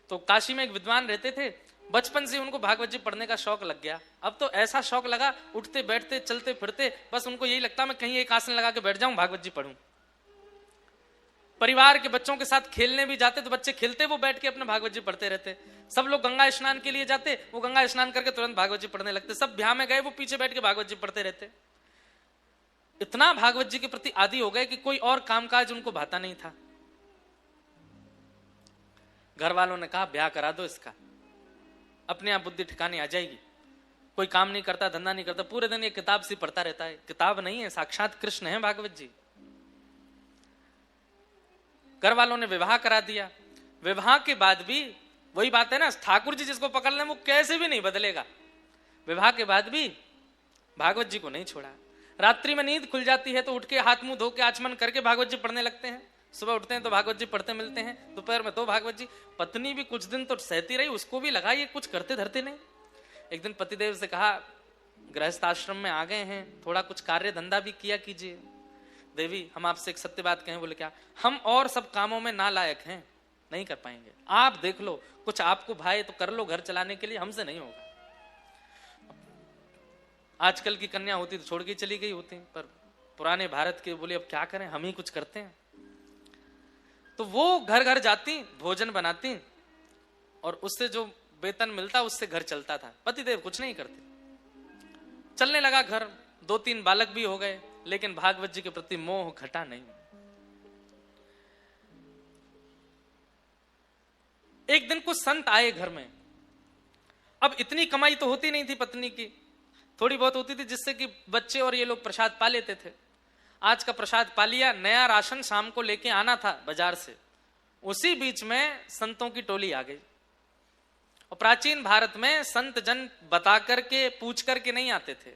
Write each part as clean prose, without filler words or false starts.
तो काशी में एक विद्वान रहते थे, बचपन से उनको भागवत जी पढ़ने का शौक लग गया। अब तो ऐसा शौक लगा, उठते बैठते चलते फिरते बस उनको यही लगता मैं कहीं एक आसन लगा के बैठ जाऊं, भागवत जी पढ़ूं। परिवार के बच्चों के साथ खेलने भी जाते तो बच्चे खेलते वो बैठ के अपने भागवत जी पढ़ते रहते। सब लोग गंगा स्नान के लिए जाते, वो गंगा स्नान करके तुरंत भागवत जी पढ़ने लगते। सब ब्याह में गए, वो पीछे बैठ के भागवत जी पढ़ते रहते। इतना भागवत जी के प्रति आदी हो गए कि कोई और कामकाज उनको भाता नहीं था। घर वालों ने कहा ब्याह करा दो इसका, अपने आप बुद्धि ठिकाने आ जाएगी। कोई काम नहीं करता, धंधा नहीं करता, पूरे दिन ये किताब सी पढ़ता रहता है। किताब नहीं है, साक्षात कृष्ण है भागवत जी। घर वालों ने विवाह करा दिया। विवाह के बाद भी वही बात है ना, ठाकुर जी जिसको पकड़ लें वो कैसे भी नहीं बदलेगा। विवाह के बाद भी भागवत जी को नहीं छोड़ा। रात्रि में नींद खुल जाती है तो उठ के हाथ मुंह धो के आचमन करके भागवत जी पढ़ने लगते हैं। सुबह उठते हैं तो भागवत जी पढ़ते मिलते हैं, दोपहर में तो भागवत जी। पत्नी भी कुछ दिन तो सहती रही, उसको भी लगा ये कुछ करते धरते नहीं। एक दिन पतिदेव से कहा गृहस्थ आश्रम में आ गए हैं, थोड़ा कुछ कार्य धंधा भी किया कीजिए। देवी हम आपसे एक सत्य बात कहें। बोले क्या? हम और सब कामों में नालायक हैं, नहीं कर पाएंगे। आप देख लो, कुछ आपको भाई तो कर लो घर चलाने के लिए, हमसे नहीं होगा। आजकल की कन्या होती तो छोड़ के चली गई होती, पर पुराने भारत के बोले अब क्या करें, हम ही कुछ करते हैं। तो वो घर घर जाती, भोजन बनाती और उससे जो वेतन मिलता उससे घर चलता था। पतिदेव कुछ नहीं करते। चलने लगा घर, 2-3 बालक भी हो गए, लेकिन भागवत जी के प्रति मोह घटा नहीं। एक दिन कुछ संत आए घर में। अब इतनी कमाई तो होती नहीं थी पत्नी की, थोड़ी बहुत होती थी जिससे कि बच्चे और ये लोग प्रसाद पा लेते थे। आज का प्रसाद पा लिया, नया राशन शाम को लेके आना था बाजार से। उसी बीच में संतों की टोली आ गई। और प्राचीन भारत में संत जन बता करके पूछ करके नहीं आते थे,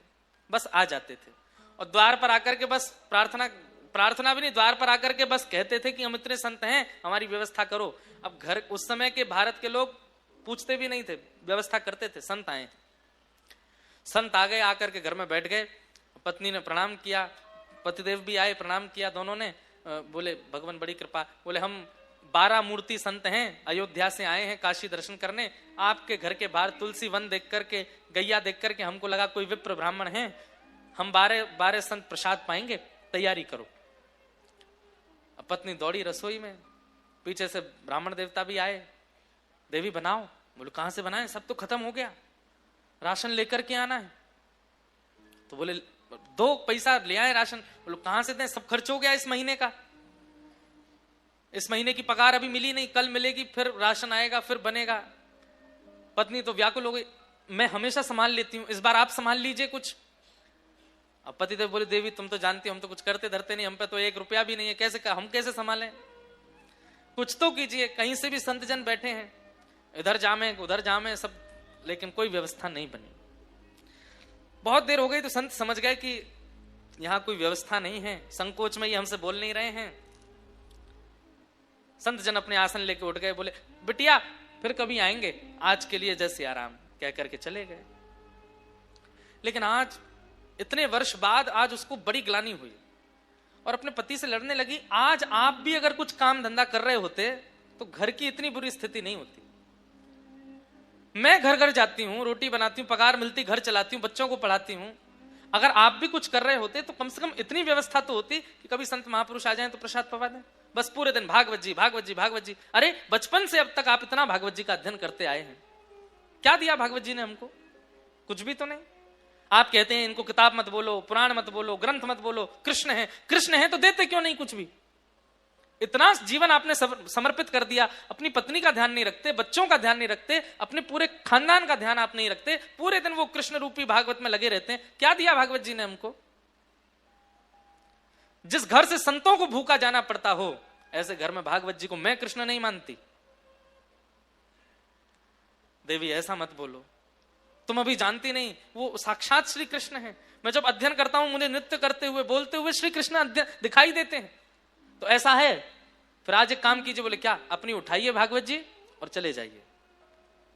बस आ जाते थे। और द्वार पर आकर के बस प्रार्थना भी नहीं, द्वार पर आकर के बस कहते थे कि हम इतने संत हैं, हमारी व्यवस्था करो। अब घर उस समय के भारत के लोग पूछते भी नहीं थे, व्यवस्था करते थे। संत आए, संत आ गए, आकर के घर में बैठ गए। पत्नी ने प्रणाम किया, पतिदेव भी आए, प्रणाम किया दोनों ने। बोले भगवान बड़ी कृपा। बोले हम 12 मूर्ति संत हैं, अयोध्या से आए हैं काशी दर्शन करने। आपके घर के बाहर तुलसी वन देख करके, गैया देख करके हमको लगा कोई विप्र ब्राह्मण है, हम 12 संत प्रसाद पाएंगे, तैयारी करो। अब पत्नी दौड़ी रसोई में, पीछे से ब्राह्मण देवता भी आए, देवी बनाओ। बोले कहां से बनाए, सब तो खत्म हो गया, राशन लेकर के आना है। तो बोले 2 पैसा ले आए राशन। बोले कहां से दें, सब खर्च हो गया इस महीने का, इस महीने की पगार अभी मिली नहीं, कल मिलेगी, फिर राशन आएगा, फिर बनेगा। पत्नी तो व्याकुल हो गई, मैं हमेशा संभाल लेती हूँ, इस बार आप संभाल लीजिए कुछ। अब पतिदेव बोले देवी तुम तो जानती हो हम तो कुछ करते धरते नहीं, हम पे तो 1 रुपया भी नहीं है, कैसे हम कैसे संभालें, कुछ तो कीजिए। कहीं से भी संत जन बैठे हैं, इधर जामे उधर जामे सब, लेकिन कोई व्यवस्था नहीं बनी। बहुत देर हो गई तो संत समझ गए कि यहां कोई व्यवस्था नहीं है, संकोच में ये हमसे बोल नहीं रहे हैं। संत जन अपने आसन लेके उठ गए। बोले बिटिया फिर कभी आएंगे, आज के लिए जैसे आराम, कह करके चले गए। लेकिन आज इतने वर्ष बाद आज उसको बड़ी ग्लानि हुई और अपने पति से लड़ने लगी। आज आप भी अगर कुछ काम धंधा कर रहे होते तो घर की इतनी बुरी स्थिति नहीं होती। मैं घर घर जाती हूं, रोटी बनाती हूं, पगार मिलती, घर चलाती हूं, बच्चों को पढ़ाती हूं। अगर आप भी कुछ कर रहे होते तो कम से कम इतनी व्यवस्था तो होती कि कभी संत महापुरुष आ जाएं तो प्रसाद पवा दें। बस पूरे दिन भागवत जी भागवत जी भागवत जी। अरे बचपन से अब तक आप इतना भागवत जी का अध्ययन करते आए हैं, क्या दिया भागवत जी ने हमको? कुछ भी तो नहीं। आप कहते हैं इनको किताब मत बोलो, पुराण मत बोलो, ग्रंथ मत बोलो, कृष्ण है, कृष्ण है तो देते क्यों नहीं कुछ भी? इतना जीवन आपने समर्पित कर दिया, अपनी पत्नी का ध्यान नहीं रखते, बच्चों का ध्यान नहीं रखते, अपने पूरे खानदान का ध्यान आप नहीं रखते, पूरे दिन वो कृष्ण रूपी भागवत में लगे रहते हैं। क्या दिया भागवत जी ने हमको? जिस घर से संतों को भूखा जाना पड़ता हो, ऐसे घर में भागवत जी को मैं कृष्ण नहीं मानती। देवी ऐसा मत बोलो, तुम अभी जानती नहीं, वो साक्षात श्री कृष्ण है। मैं जब अध्ययन करता हूं मुझे नृत्य करते हुए बोलते हुए श्री कृष्ण दिखाई देते हैं। तो ऐसा है, फिर आज एक काम कीजिए। बोले क्या? अपनी उठाइए भागवत जी और चले जाइए,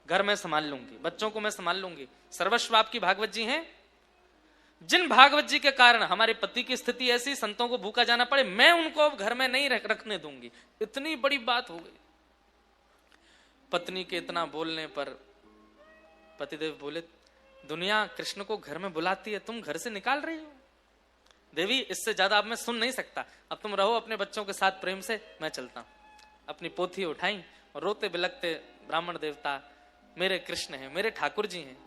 घर में संभाल लूंगी, बच्चों को मैं संभाल लूंगी, सर्वस्व आपकी भागवत जी हैं। जिन भागवत जी के कारण हमारे पति की स्थिति ऐसी, संतों को भूखा जाना पड़े, मैं उनको अब घर में नहीं रखने दूंगी। इतनी बड़ी बात हो गई। पत्नी के इतना बोलने पर पतिदेव बोले, दुनिया कृष्ण को घर में बुलाती है, तुम घर से निकाल रही हो? देवी, इससे ज्यादा अब मैं सुन नहीं सकता, अब तुम रहो अपने बच्चों के साथ प्रेम से, मैं चलता हूं। अपनी पोथी उठाई और रोते बिलखते ब्राह्मण देवता मेरे कृष्ण हैं, मेरे ठाकुर जी हैं,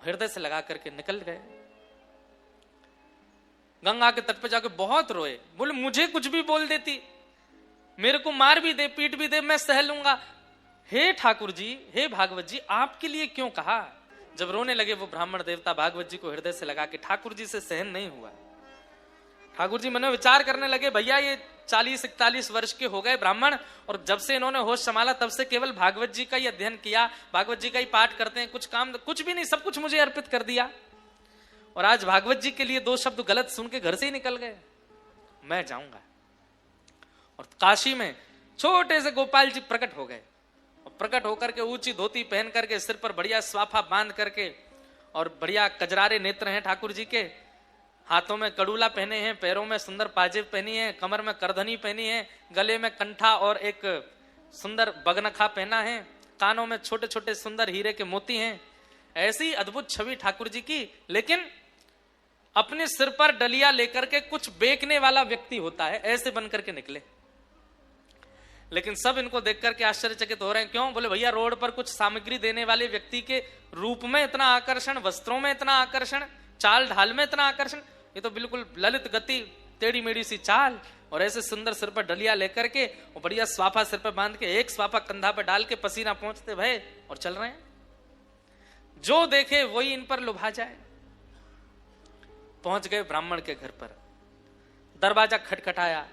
हृदय से लगा करके निकल गए। गंगा के तट पे जाके बहुत रोए, बोले मुझे कुछ भी बोल देती, मेरे को मार भी दे, पीट भी दे, मैं सह लूंगा। हे ठाकुर जी, हे भागवत जी, आपके लिए क्यों कहा? जब रोने लगे वो ब्राह्मण देवता, भागवत जी को हृदय से लगा के, ठाकुर जी से सहन नहीं हुआ। ठाकुर जी मन में विचार करने लगे, भैया ये 40-41 वर्ष के हो गए ब्राह्मण, और जब से इन्होंने होश संभाला तब से केवल भागवत जी का ही अध्ययन किया, भागवत जी का ही पाठ करते हैं, कुछ काम कुछ भी नहीं, सब कुछ मुझे अर्पित कर दिया, और आज भागवत जी के लिए 2 शब्द गलत सुन के घर से ही निकल गए। मैं जाऊंगा। और काशी में छोटे से गोपाल जी प्रकट हो गए, और प्रकट होकर के ऊंची धोती पहन करके, सिर पर बढ़िया स्वाफा बांध करके, और बढ़िया कजरारे नेत्र हैं ठाकुर जी के, हाथों में कड़ूला पहने हैं, पैरों में सुंदर पाजेब पहनी है, कमर में करधनी पहनी है, गले में कंठा और एक सुंदर बगनखा पहना है, कानों में छोटे छोटे सुंदर हीरे के मोती हैं। ऐसी अद्भुत छवि ठाकुर जी की। लेकिन अपने सिर पर डलिया लेकर के कुछ बेचने वाला व्यक्ति होता है, ऐसे बन करके निकले। लेकिन सब इनको देख करके आश्चर्यचकित हो रहे हैं। क्यों? बोले भैया रोड पर कुछ सामग्री देने वाले व्यक्ति के रूप में इतना आकर्षण, वस्त्रों में इतना आकर्षण, चाल ढाल में इतना आकर्षण, ये तो बिल्कुल ललित गति, टेढ़ी मेढ़ी सी चाल, और ऐसे सुंदर सिर पर डलिया लेकर के, और बढ़िया स्वाफा सिर पर बांध के, एक स्वाफा कंधा पर डाल के, पसीना पहुंचते भय और चल रहे हैं। जो देखे वही इन पर लुभा जाए। पहुंच गए ब्राह्मण के घर पर, दरवाजा खटखटाया,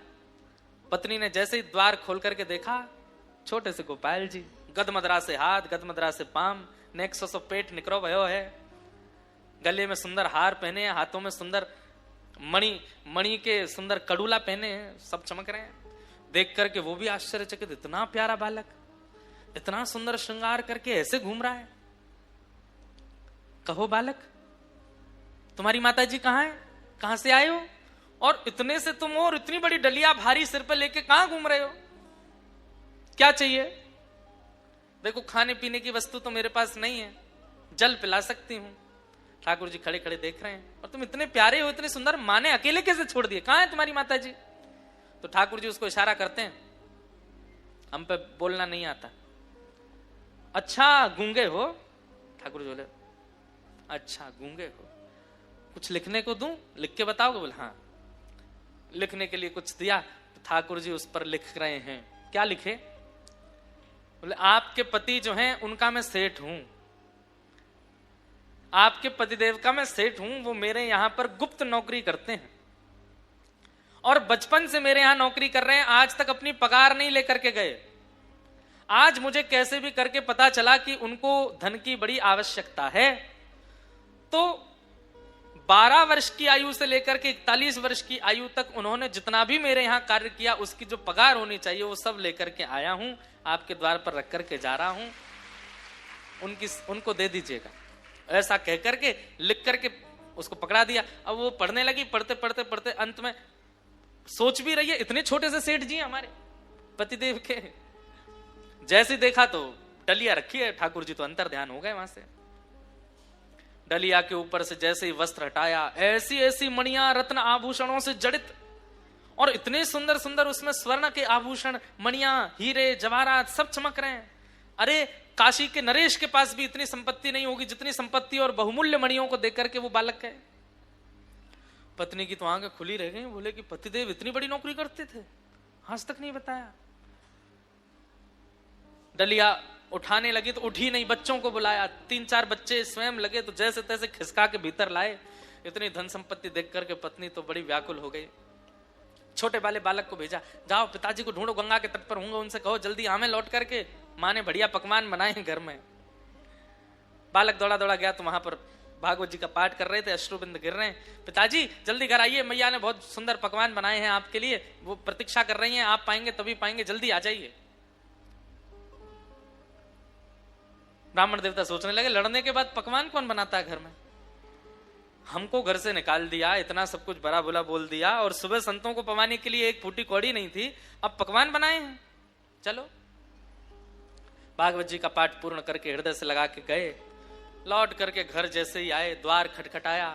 पत्नी ने जैसे ही द्वार खोल करके देखा, छोटे से गोपाल जी, गदमदरा से हाथ, गदमदरा से पाम, नेक सो पेट निकरो भयो है, गले में सुंदर हार पहने हैं, हाथों में सुंदर मणि के सुंदर कड़ूला पहने हैं, सब चमक रहे हैं। देख करके वो भी आश्चर्यचकित, इतना प्यारा बालक, इतना सुंदर श्रृंगार करके ऐसे घूम रहा है। कहो बालक, तुम्हारी माताजी कहाँ है? कहां से आए हो? और इतने से तुम हो, और इतनी बड़ी डलिया भारी सिर पर लेके कहां घूम रहे हो? क्या चाहिए? देखो खाने पीने की वस्तु तो मेरे पास नहीं है, जल पिला सकती हूं। ठाकुर जी खड़े खड़े देख रहे हैं, और तुम इतने प्यारे हो, इतने सुंदर, माँ ने अकेले कैसे छोड़ दिए? कहां है तुम्हारी माताजी? तो ठाकुर जी उसको इशारा करते हैं, हम पे बोलना नहीं आता। अच्छा गूंगे हो? ठाकुर जी बोले, अच्छा गूंगे हो, कुछ लिखने को दूं? लिख के बताओगे? बोले हाँ। लिखने के लिए कुछ दिया, तो ठाकुर जी उस पर लिख रहे हैं। क्या लिखे? बोले आपके पति जो हैं उनका मैं सेठ हूं, आपके पतिदेव का मैं सेठ हूं, वो मेरे यहां पर गुप्त नौकरी करते हैं, और बचपन से मेरे यहां नौकरी कर रहे हैं, आज तक अपनी पगार नहीं लेकर के गए। आज मुझे कैसे भी करके पता चला कि उनको धन की बड़ी आवश्यकता है, तो 12 वर्ष की आयु से लेकर के 41 वर्ष की आयु तक उन्होंने जितना भी मेरे यहां कार्य किया, उसकी जो पगार होनी चाहिए वो सब लेकर के आया हूं, आपके द्वार पर रख करके जा रहा हूं, उनको दे दीजिएगा। ऐसा कह करके लिख करके उसको पकड़ा दिया। अब वो पढ़ने लगी, पढ़ते पढ़ते पढ़ते अंत में सोच भी रही है, इतने छोटे से सेठ जी हमारे पतिदेव के। जैसे देखा तो डलिया रखी है, ठाकुर जी तो अंतर ध्यान हो गए वहां से। डलिया के ऊपर से जैसे ही वस्त्र हटाया, ऐसी ऐसी मणियां रत्न आभूषणों से जड़ित, और इतने सुंदर सुंदर उसमें स्वर्ण के आभूषण, मणियां, हीरे जवाहरात सब चमक रहे हैं। अरे काशी के नरेश के पास भी इतनी संपत्ति नहीं होगी जितनी संपत्ति और बहुमूल्य मणियों को देख करके वो बालक है। पत्नी की तो आंखें खुली रह गई, बोले कि पतिदेव इतनी बड़ी नौकरी करते थे, आज तक नहीं बताया। डलिया उठाने लगी तो उठी नहीं, बच्चों को बुलाया, 3-4 बच्चे स्वयं लगे तो जैसे तैसे खिसका के भीतर लाए। इतनी धन संपत्ति देख करके पत्नी तो बड़ी व्याकुल हो गई। छोटे वाले बालक को भेजा, जाओ पिताजी को ढूंढो, गंगा के तट पर होंगे, उनसे कहो जल्दी आमे लौट करके, माँ ने बढ़िया पकवान बनाए हैं घर में। बालक दौड़ा दौड़ा गया तो वहां पर भागवत जी का पाठ कर रहे थे, अश्रुबिंद गिर रहे हैं। पिताजी जल्दी घर आइए, मैया ने बहुत सुंदर पकवान बनाए हैं आपके लिए, वो प्रतीक्षा कर रही हैं, आप पाएंगे तभी पाएंगे, जल्दी आ जाइए। ब्राह्मण देवता सोचने लगे, लड़ने के बाद पकवान कौन बनाता है घर में? हमको घर से निकाल दिया, इतना सब कुछ बड़ा बुला बोल दिया, और सुबह संतों को पवाने के लिए एक फूटी कौड़ी नहीं थी, अब पकवान बनाए हैं। चलो भागवत जी का पाठ पूर्ण करके हृदय से लगा के गए। लौट करके घर जैसे ही आए, द्वार खटखटाया।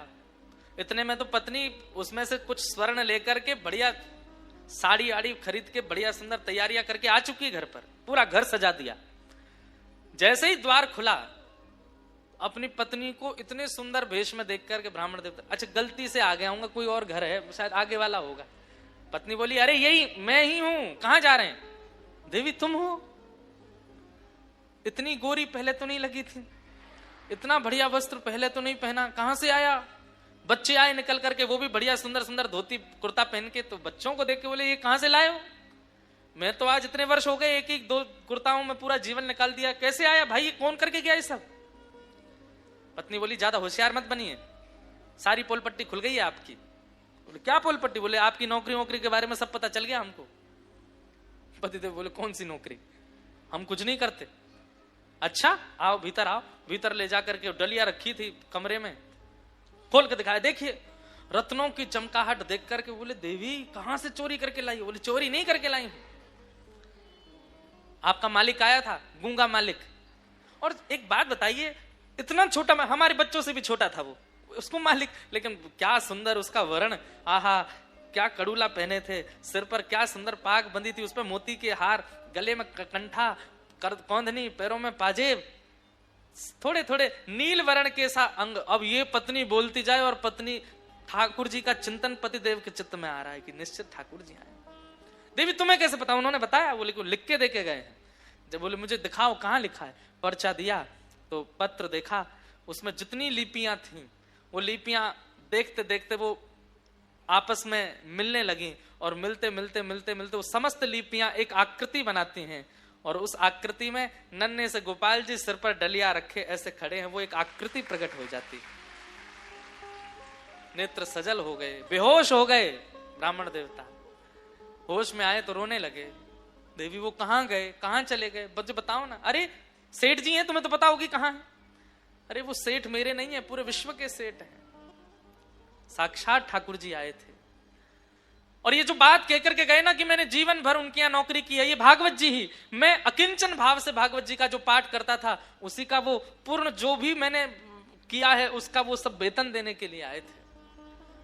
इतने में तो पत्नी उसमें से कुछ स्वर्ण लेकर के बढ़िया साड़ी आड़ी खरीद के बढ़िया सुंदर तैयारियां करके आ चुकी घर पर, पूरा घर सजा दिया। जैसे ही द्वार खुला, अपनी पत्नी को इतने सुंदर वेश में देख करके ब्राह्मण देवता, अच्छा गलती से आ गया हूँ, कोई और घर है शायद आगे वाला होगा। पत्नी बोली अरे यही मैं ही हूं, कहां जा रहे हैं? देवी तुम हो? इतनी गोरी पहले तो नहीं लगी थी, इतना बढ़िया वस्त्र पहले तो नहीं पहना, कहां से आया? बच्चे आए निकल करके, वो भी बढ़िया सुंदर सुंदर धोती कुर्ता पहन के, तो बच्चों को देख के बोले ये कहां से लाए हो? मैं तो आज इतने वर्ष हो गए, एक एक दो कुर्ताओं में पूरा जीवन निकाल दिया, कैसे आया भाई? ये कौन करके गया ये सब? पत्नी बोली ज्यादा होशियार मत बनिए, सारी पोल पट्टी खुल गई है आपकी। बोले क्या पोल पट्टी? बोले आपकी नौकरी वोकरी के बारे में सब पता चल गया हमको। पतिदेव बोले कौन सी नौकरी? हम कुछ नहीं करते। अच्छा आओ भीतर आओ। भीतर ले जाकर के डलिया रखी थी कमरे में, खोल के दिखाया, देखिए रत्नों की चमकाहट देख करके बोले देवी कहां से चोरी करके लाई? बोले चोरी नहीं करके लाई हूं, आपका मालिक आया था, गूंगा मालिक। और एक बात बताइए, इतना छोटा, हमारे बच्चों से भी छोटा था वो, उसको मालिक, लेकिन क्या सुंदर उसका वर्ण, आहा क्या कड़ूला पहने थे, सिर पर क्या सुंदर पाग बंधी थी, उस पर मोती के हार, गले में कंठा, कौंधनी, पैरों में पाजेब, थोड़े थोड़े नील वर्ण के सा अंग। अब ये पत्नी बोलती जाए और पत्नी ठाकुर जी का चिंतन पतिदेव के चित्त में आ रहा है कि निश्चित ठाकुर जी आए। देवी तुम्हें कैसे पता? उन्होंने बताया। बोले को लिख के देके गए हैं। जब बोले मुझे दिखाओ कहाँ लिखा है, पर्चा दिया तो पत्र देखा, उसमें जितनी लिपियां थी वो लिपियां देखते देखते वो आपस में मिलने लगी, और मिलते मिलते मिलते मिलते वो समस्त लिपियां एक आकृति बनाती हैं, और उस आकृति में नन्हे से गोपाल जी सिर पर डलिया रखे ऐसे खड़े हैं, वो एक आकृति प्रकट हो जाती। नेत्र सजल हो गए, बेहोश हो गए ब्राह्मण देवता। होश में आए तो रोने लगे। देवी वो कहां गए, कहां चले गए? बच्चे बताओ ना। अरे सेठ जी हैं, तुम्हें तो पता होगी कहां है। अरे वो सेठ मेरे नहीं है, पूरे विश्व के सेठ हैं, साक्षात ठाकुर जी आए थे। और ये जो बात कहकर के गए ना कि मैंने जीवन भर उनके यहाँ नौकरी की है, ये भागवत जी ही, मैं अकिंचन भाव से भागवत जी का जो पाठ करता था उसी का वो पूर्ण जो भी मैंने किया है उसका वो सब वेतन देने के लिए आए थे।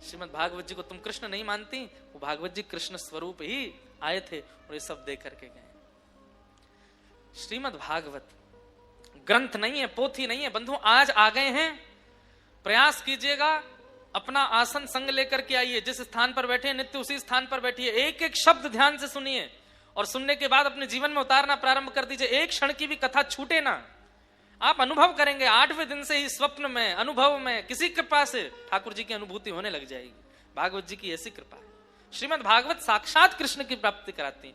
श्रीमद् भागवत जी को तुम कृष्ण नहीं मानती, वो भागवत जी कृष्ण स्वरूप ही आए थे और ये सब दे करके गए। श्रीमद् भागवत ग्रंथ नहीं है, पोथी नहीं है बंधु, आज आ गए हैं। प्रयास कीजिएगा, अपना आसन संग लेकर के आइए, जिस स्थान पर बैठे नित्य उसी स्थान पर बैठिए, एक एक शब्द ध्यान से सुनिए, और सुनने के बाद अपने जीवन में उतारना प्रारंभ कर दीजिए। एक क्षण की भी कथा छूटे ना। आप अनुभव करेंगे, 8वें दिन से ही स्वप्न में, अनुभव में, किसी कृपा से ठाकुर जी की अनुभूति होने लग जाएगी। भागवत जी की ऐसी कृपा है। श्रीमद् भागवत साक्षात कृष्ण की प्राप्ति कराती है।